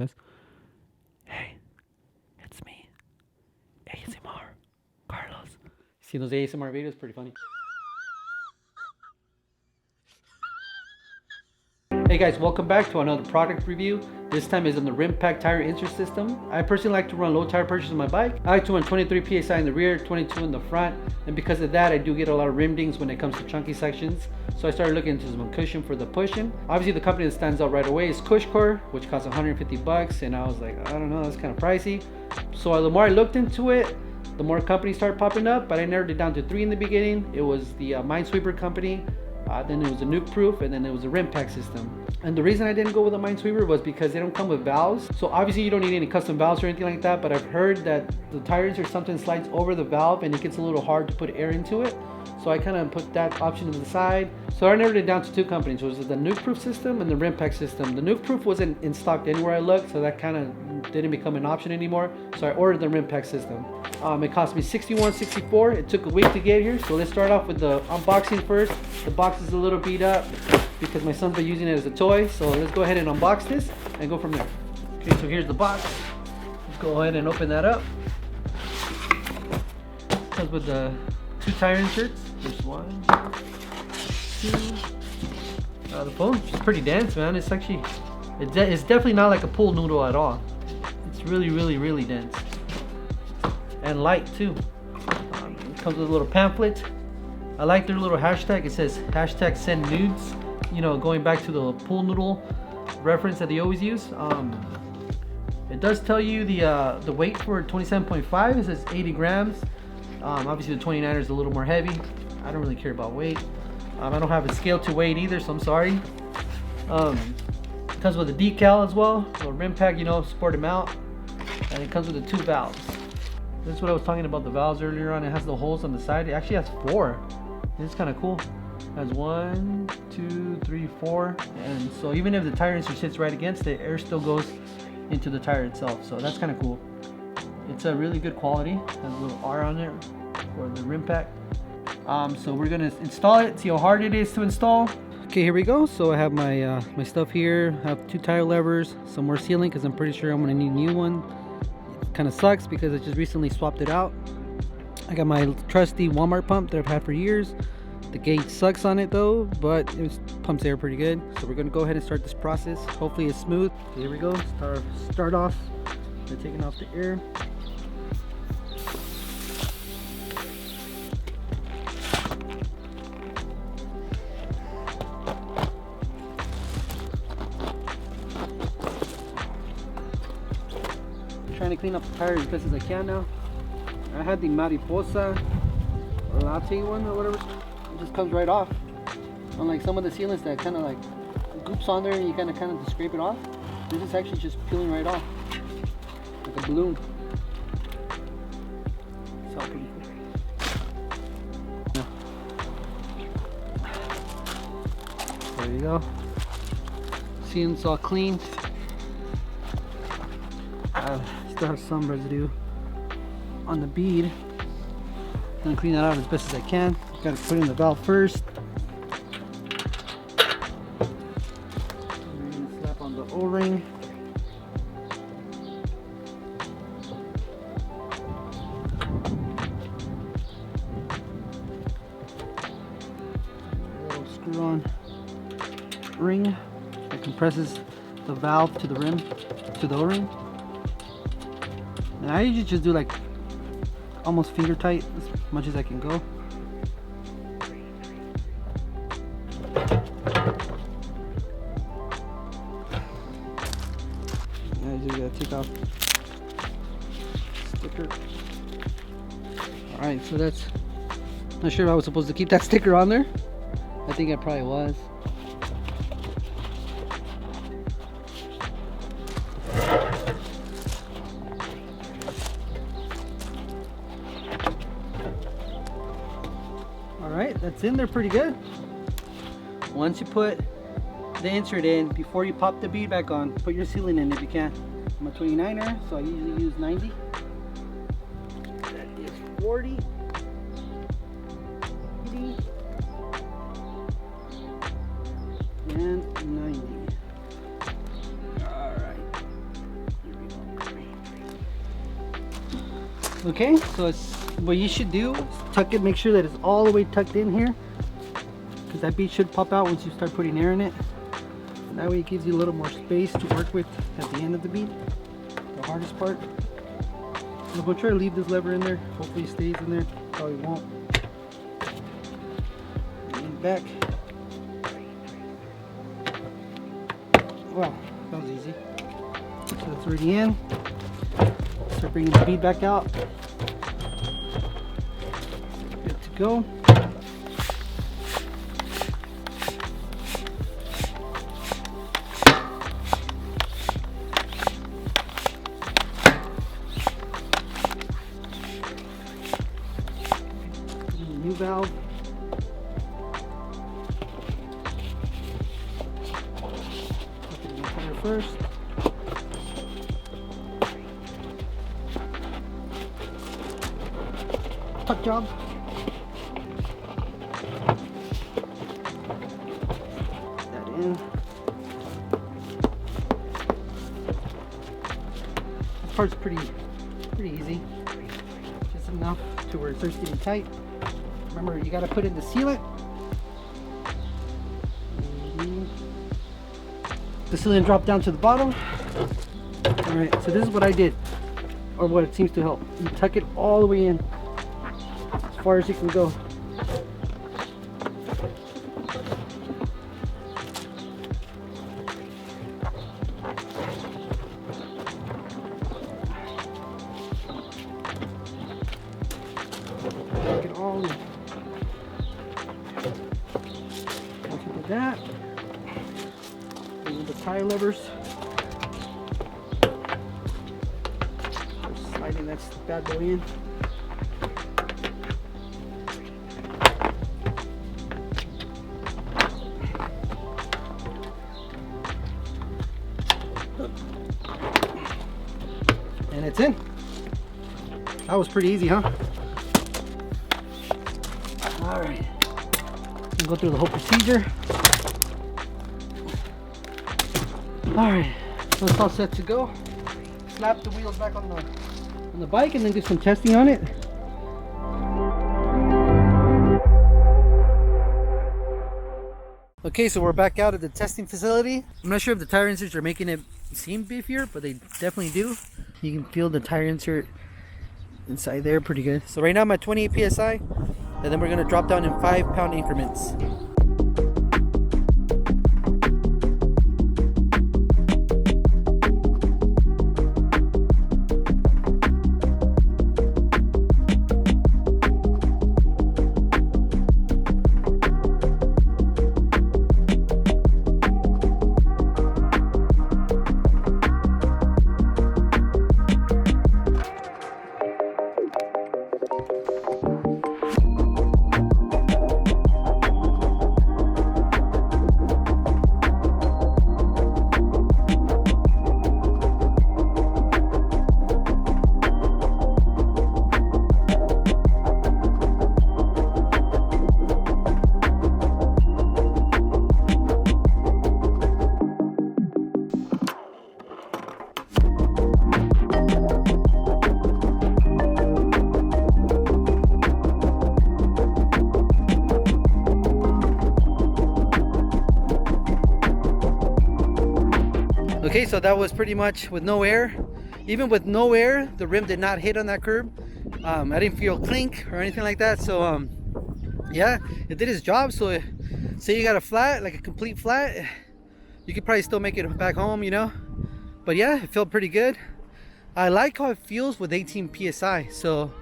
guys. Hey, it's me, ASMR, Carlos. See those ASMR videos? Pretty funny. Hey guys, welcome back to another product review. This time is on the Rimpac tire insert system. I personally like to run low tire pressures on my bike. I like to run 23 psi in the rear, 22 in the front, and because of that I do get a lot of rim dings when it comes to chunky sections. So I started looking into some cushion for the pushing. Obviously the company that stands out right away is Cushcore, which costs 150 bucks, and I was like, I don't know, that's kind of pricey. So the more I looked into it, the more companies started popping up, but I narrowed it down to 3 in the beginning. It was the Minesweeper company, then it was a Nuke Proof, and then it was a Rimpac system. And the reason I didn't go with a Minesweeper was because they don't come with valves. So obviously you don't need any custom valves or anything like that, but I've heard that the tire insert sometimes slides over the valve and it gets a little hard to put air into it. So I kind of put that option to the side. So I narrowed it down to 2 companies, which was the Nuke Proof system and the Rimpac system. The Nuke Proof wasn't in stock anywhere I looked, so that kind of didn't become an option anymore. So I ordered the Rimpac system. It cost me $61.64. It took a week to get here. So let's start off with the unboxing first. The box is a little beat up because my son's been using it as a toy. So let's go ahead and unbox this and go from there. Okay, so here's the box. Let's go ahead and open that up. It comes with the 2 tire inserts. There's 1, 2. The foam's pretty dense, man. It's actually, it's definitely not like a pool noodle at all. It's really dense. And light too. It comes with a little pamphlet. I like their little hashtag. It says hashtag send nudes. You know, going back to the pool noodle reference that they always use. It does tell you the weight for 27.5. It says 80 grams. Obviously the 29er is a little more heavy. I don't really care about weight. I don't have a scale to weight either, so I'm sorry. It comes with a decal as well. So Rimpac, you know, sport them out. And it comes with the 2 valves. This is what I was talking about, the valves earlier on. It has the holes on the side. It actually has 4. This is kind of cool. It has 1, 2, 3, 4. And so even if the tire insert sits right against it, air still goes into the tire itself. So that's kind of cool. It's a really good quality. It has a little R on there for the Rimpac. So we're gonna install it, see how hard it is to install. Okay, here we go. So I have my my stuff here. I have 2 tire levers, some more sealing because I'm pretty sure I'm gonna need a new one. Kind of sucks because I just recently swapped it out. I got my trusty Walmart pump that I've had for years. The gauge sucks on it though, but it pumps air pretty good. So we're gonna go ahead and start this process. Hopefully it's smooth. Okay, here we go. Start off by taking off the air. Trying to clean up the tire as best as I can now. I had the Mariposa latte one or whatever. It just comes right off. Unlike some of the sealants that kind of like goops on there and you kind of just scrape it off. This is actually just peeling right off, like a balloon. So pretty cool. There you go. Sealant's all cleaned. Still have some residue on the bead. Gonna clean that out as best as I can. Gotta put in the valve first. And then slap on the O-ring. Little screw-on ring that compresses the valve to the rim, to the O-ring. And I usually just do like almost finger tight as much as I can go. Now you just gotta take off sticker. Alright, so that's, not sure if I was supposed to keep that sticker on there. I think I probably was. Alright, that's in there pretty good. Once you put the insert in, before you pop the bead back on, put your sealant in if you can. I'm a 29er, so I usually use 90. That is 40. 80. And 90. Alright. Okay, so it's what you should do is tuck it, make sure that it's all the way tucked in here, because that bead should pop out once you start putting air in it. And that way it gives you a little more space to work with at the end of the bead, the hardest part. I'm going to try to leave this lever in there. Hopefully it stays in there. Probably won't. Lean back. Wow, that was easy. So it's already in. Start bringing the bead back out. Good to go. New valve. Put it in the tire first. Tuck job. That in. This part's pretty easy. Just enough to where it starts getting tight. Remember, you got to put in the sealant. The sealant dropped down to the bottom. All right, so this is what I did, or what it seems to help. You tuck it all the way in, as far as you can go. Tuck it all in. Once you do that, remove the tire levers. Just sliding that bad boy in. And it's in. That was pretty easy, huh? All right. Go through the whole procedure. All right, so it's all set to go. Slap the wheels back on the bike and then do some testing on it. Okay, so we're back out at the testing facility. I'm not sure if the tire inserts are making it seem beefier, but they definitely do. You can feel the tire insert inside there pretty good. So right now I'm at 28 psi, and then we're gonna drop down in 5-pound increments. Okay, so that was pretty much with no air. Even with no air, the rim did not hit on that curb. I didn't feel clink or anything like that. So yeah, it did its job. So say you got a flat, like a complete flat, you could probably still make it back home, you know. But yeah, it felt pretty good. I like how it feels with 18 psi. So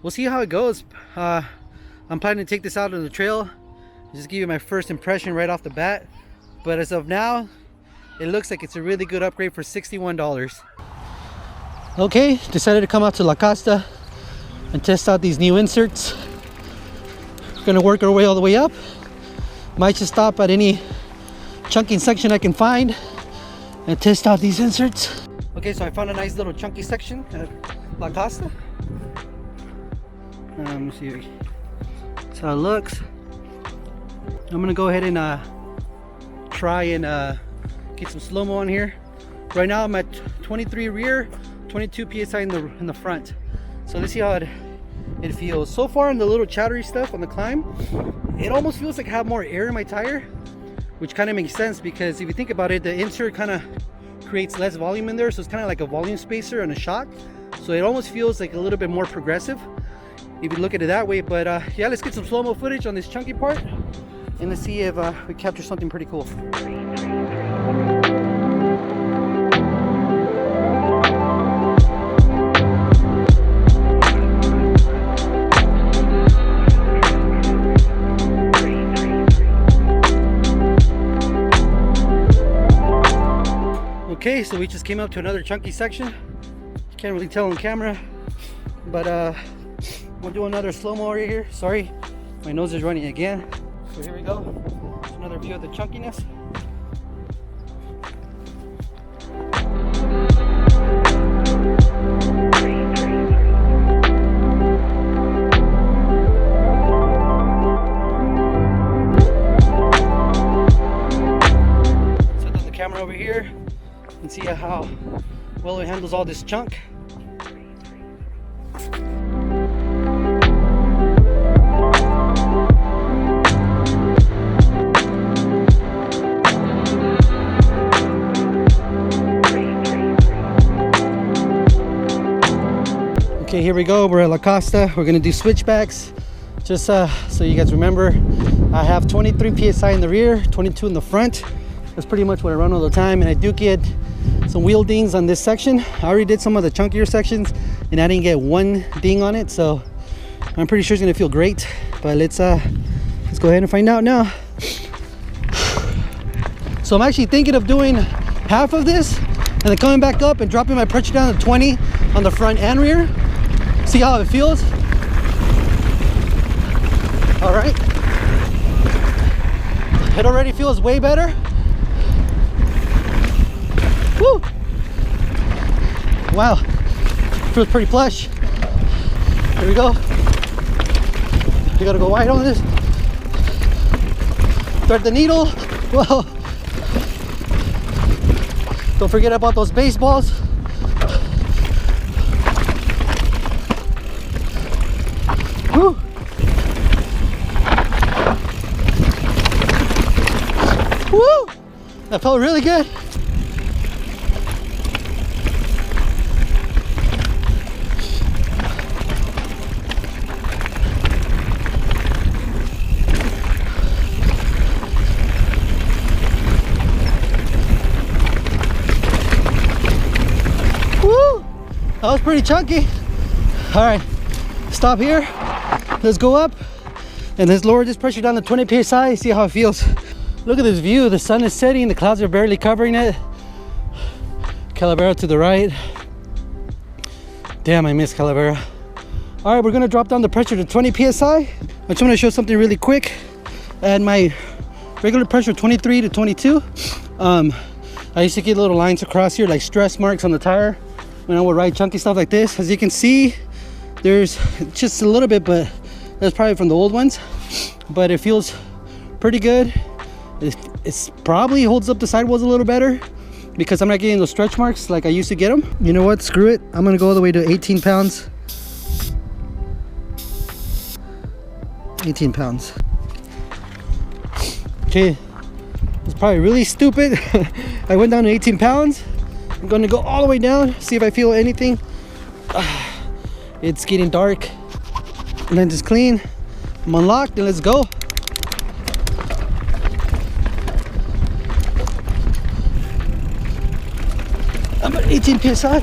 we'll see how it goes. I'm planning to take this out on the trail, just give you my first impression right off the bat. But as of now, it looks like it's a really good upgrade for $61. Okay, decided to come out to La Costa and test out these new inserts. We're gonna work our way all the way up. Might just stop at any chunking section I can find and test out these inserts. Okay, so I found a nice little chunky section at La Costa. Let me see. That's how it looks. I'm gonna go ahead and try and get some slow-mo on here. Right now I'm at 23 rear, 22 psi in the front. So So let's see how it feels. So far in the little chattery stuff on the climb, it almost feels like I have more air in my tire, which kind of makes sense because if you think about it, the insert kind of creates less volume in there, so it's kind of like a volume spacer and a shock. So it almost feels like a little bit more progressive if you look at it that way. But yeah, let's get some slow-mo footage on this chunky part and let's see if we capture something pretty cool. Okay, so we just came up to another chunky section. Can't really tell on camera, but we'll do another slow-mo right here. Sorry, my nose is running again. So here we go. Another view of the chunkiness. Set up the camera over here and see how well it handles all this chunk. Okay, here we go. We're at La Costa. We're gonna do switchbacks. Just so you guys remember, I have 23 psi in the rear, 22 in the front. That's pretty much what I run all the time, and I do get some wheel dings on this section. I already did some of the chunkier sections and I didn't get one ding on it, so I'm pretty sure it's gonna feel great. But let's go ahead and find out now. So I'm actually thinking of doing half of this and then coming back up and dropping my pressure down to 20 on the front and rear. See how it feels. All right, it already feels way better. Woo! Wow, feels pretty plush. Here we go. You gotta go wide on this. Thread the needle. Whoa! Don't forget about those baseballs. Woo! Woo! That felt really good. Woo! That was pretty chunky. All right, stop here. Let's go up and let's lower this pressure down to 20 psi. See how it feels. Look at this view. The sun is setting, the clouds are barely covering it. Calavera to the right. Damn, I miss Calavera. All right, we're gonna drop down the pressure to 20 psi. I just wanna show something really quick. At my regular pressure 23 to 22, I used to get little lines across here like stress marks on the tire when I would ride chunky stuff like this. As you can see, there's just a little bit, but that's probably from the old ones, but it feels pretty good. It's probably holds up the sidewalls a little better because I'm not getting those stretch marks like I used to get them. You know what, screw it, I'm gonna go all the way to 18 pounds. 18 pounds. Okay, it's probably really stupid. I went down to 18 pounds. I'm gonna go all the way down, see if I feel anything. It's getting dark. Lens is clean. I'm unlocked and let's go. I'm at 18 psi.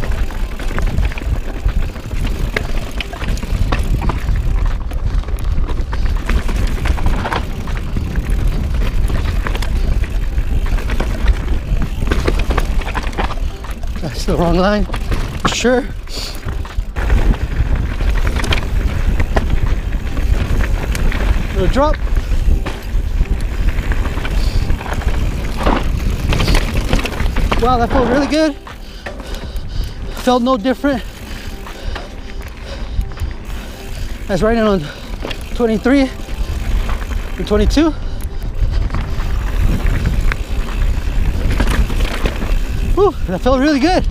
That's the wrong line. Sure. Little drop. Wow, that felt really good. Felt no different. That's right on 23 and 22. Whew, that felt really good.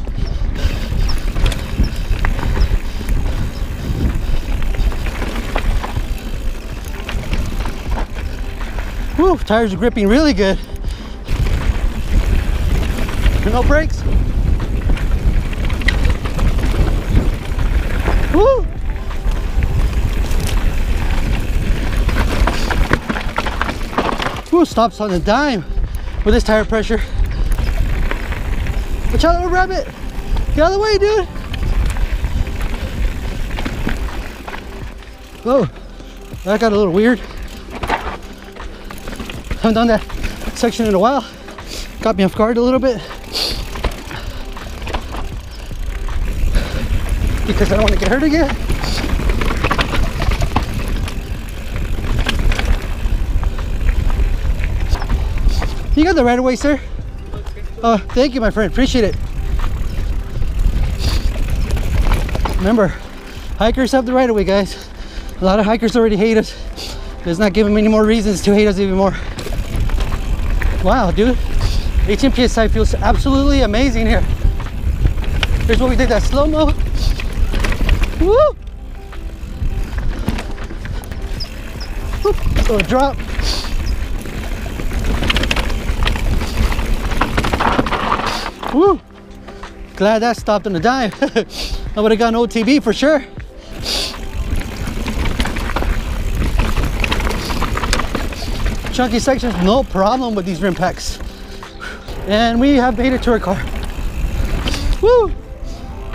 Whew, tires are gripping really good. No brakes. Woo! Woo, stops on a dime with this tire pressure. Watch out, little rabbit! Get out of the way, dude! Whoa, that got a little weird. Haven't done that section in a while. Got me off guard a little bit. Because I don't want to get hurt again. You got the right of way, sir. Oh, thank you, my friend. Appreciate it. Remember, hikers have the right of way, guys. A lot of hikers already hate us. Let's not give them any more reasons to hate us even more. Wow, dude. HMPSI feels absolutely amazing here. Here's where we did that slow-mo. Woo! Whoop. Little drop. Woo! Glad that stopped on a dime. I would have gotten OTB for sure. Chunky sections, no problem with these Rimpacs. And we have made it to our car. Woo!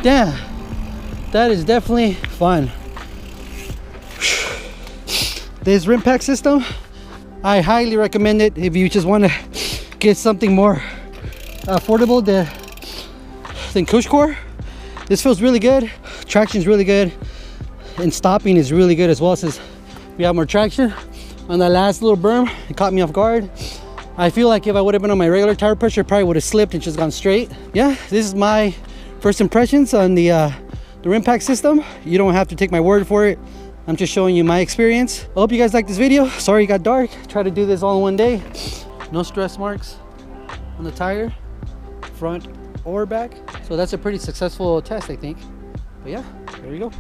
Damn, that is definitely fun. This Rimpac system, I highly recommend it if you just want to get something more affordable than Cushcore. This feels really good. Traction is really good, and stopping is really good as well, since we have more traction. On that last little berm, it caught me off guard. I feel like if I would have been on my regular tire pressure, it probably would have slipped and just gone straight. Yeah, this is my first impressions on the Rimpac system. You don't have to take my word for it. I'm just showing you my experience. I hope you guys liked this video. Sorry it got dark. Try to do this all in one day. No stress marks on the tire, front or back. So that's a pretty successful test, I think. But yeah, there you go.